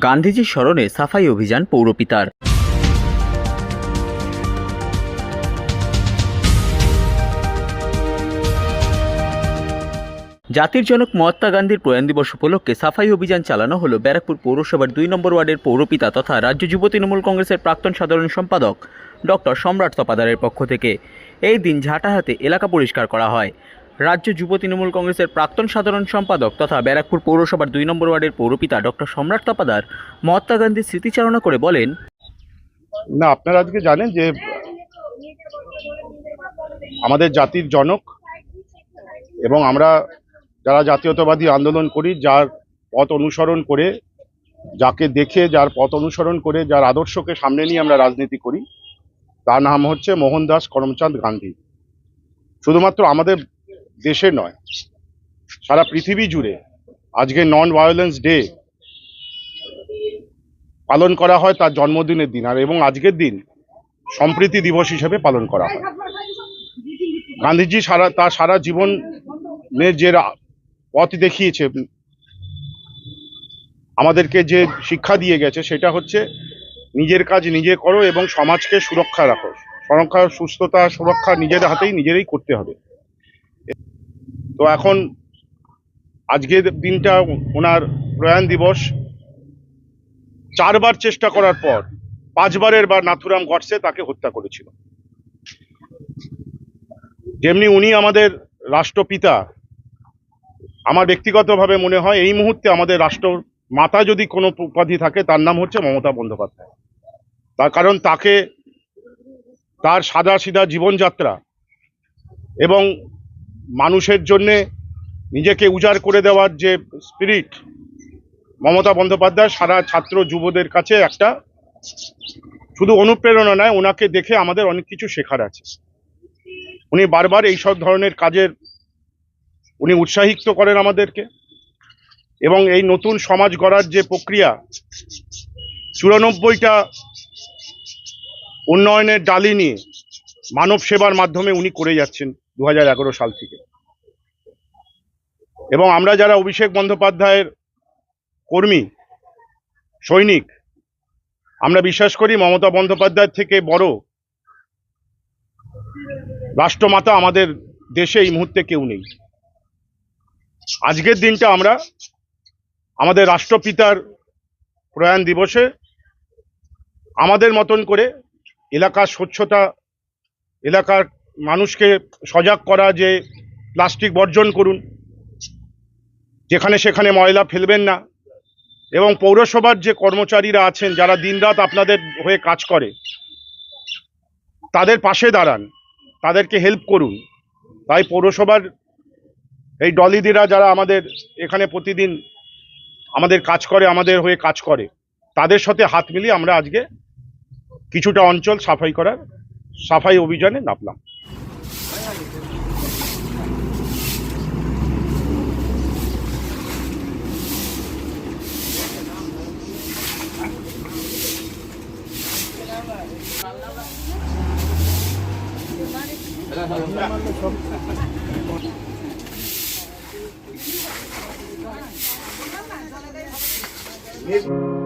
গান্ধীজির স্মরণে সাফাই অভিযান পৌরপিতার। জাতির জনক মহাত্মা গান্ধীর প্রয়াণ দিবস উপলক্ষে সাফাই অভিযান চালানো হলো ব্যারাকপুর পৌরসভার 2 নম্বর ওয়ার্ডের পৌরপিতা তথা রাজ্য যুব তৃণমূল কংগ্রেসের প্রাক্তন সাধারণ সম্পাদক ডক্টর সম্রাট তপাদারের পক্ষ থেকে। এই দিন ঝাঁটা হাতে এলাকা পরিষ্কার করা হয়। রাজ্য যুব তৃণমূল কংগ্রেসের প্রাক্তন সাধারণ সম্পাদক তথা ব্যারাকপুর পৌরসভার 2 নম্বর ওয়ার্ডের পৌরপিতা ডক্টর সম্রাট তপাদার মহাত্মা গান্ধীর স্মৃতিচারণা করে বলেন, না, আপনারা আজকে জানেন যে আমাদের জাতির জনক এবং আমরা যারা জাতীয়তাবাদী আন্দোলন করি, যার পথ অনুসরণ করে, যাকে দেখে, যার পথ অনুসরণ করে, যার আদর্শকে সামনে নিয়ে আমরা রাজনীতি করি, তার নাম হচ্ছে মোহনদাস করমচাঁদ গান্ধী। শুধুমাত্র আমাদের দেশে নয়, সারা পৃথিবী জুড়ে আজকে নন ভায়োলেন্স ডে পালন করা হয় তার জন্মদিনের দিন, আর এবং আজকের দিন সম্প্রীতি দিবস হিসেবে পালন করা হয়। গান্ধীজি তার সারা জীবনে যে পথ দেখিয়েছে, আমাদেরকে যে শিক্ষা দিয়ে গেছে, সেটা হচ্ছে নিজের কাজ নিজে করো এবং সমাজকে সুরক্ষা রাখো। সুস্থতা সুরক্ষা নিজের হাতেই নিজেরাই করতে হবে। তো এখন আজকের দিনটা ওনার প্রয়াণ দিবস। 4 বার চেষ্টা করার পর 5 বারের বার নাথুরাম গডসে তাকে হত্যা করেছিল। যেমনি উনি আমাদের রাষ্ট্রপিতা, আমার ব্যক্তিগতভাবে মনে হয় এই মুহূর্তে আমাদের রাষ্ট্র মাতা যদি কোনো উপাধি থাকে, তার নাম হচ্ছে মমতা বন্দ্যোপাধ্যায়। তার কারণ তাকে তার সাদা সিধা জীবনযাত্রা এবং মানুষের জন্যে নিজেকে উজাড় করে দেওয়ার যে স্পিরিট, মমতা বন্দ্যোপাধ্যায় সারা ছাত্র যুবদের কাছে একটা শুধু অনুপ্রেরণা নয়, ওনাকে দেখে আমাদের অনেক কিছু শেখার আছে। উনি বারবার এইসব ধরনের কাজের উনি উৎসাহিত করেন আমাদেরকে, এবং এই নতুন সমাজ গড়ার যে প্রক্রিয়া, 94টা উন্নয়নের ডালি নিয়ে মানব সেবার মাধ্যমে উনি করে যাচ্ছেন 2011 সাল থেকে। এবং আমরা যারা অভিষেক বন্দ্যোপাধ্যায়ের কর্মী সৈনিক, আমরা বিশ্বাস করি মমতা বন্দ্যোপাধ্যায়ের থেকে বড় রাষ্ট্রমাতা আমাদের দেশে এই মুহূর্তে কেউ নেই। আজকের দিনটা আমরা আমাদের রাষ্ট্রপিতার প্রয়াণ দিবসে আমাদের মতন করে এলাকার স্বচ্ছতা, এলাকার মানুষকে সজাগ করা, যে প্লাস্টিক বর্জন করুন, যেখানে সেখানে ময়লা ফেলবেন না, এবং পৌরসভার যে কর্মচারীরা আছেন যারা দিনরাত আপনাদের হয়ে কাজ করে, তাদের পাশে দাঁড়ান, তাদেরকে হেল্প করুন। তাই পৌরসভার এই ডলিদিরা যারা আমাদের এখানে প্রতিদিন আমাদের কাজ করে, আমাদের হয়ে কাজ করে, তাদের সাথে হাত মিলিয়ে আমরা আজকে কিছুটা অঞ্চল সাফাই অভিযানে নামলাম। Yes.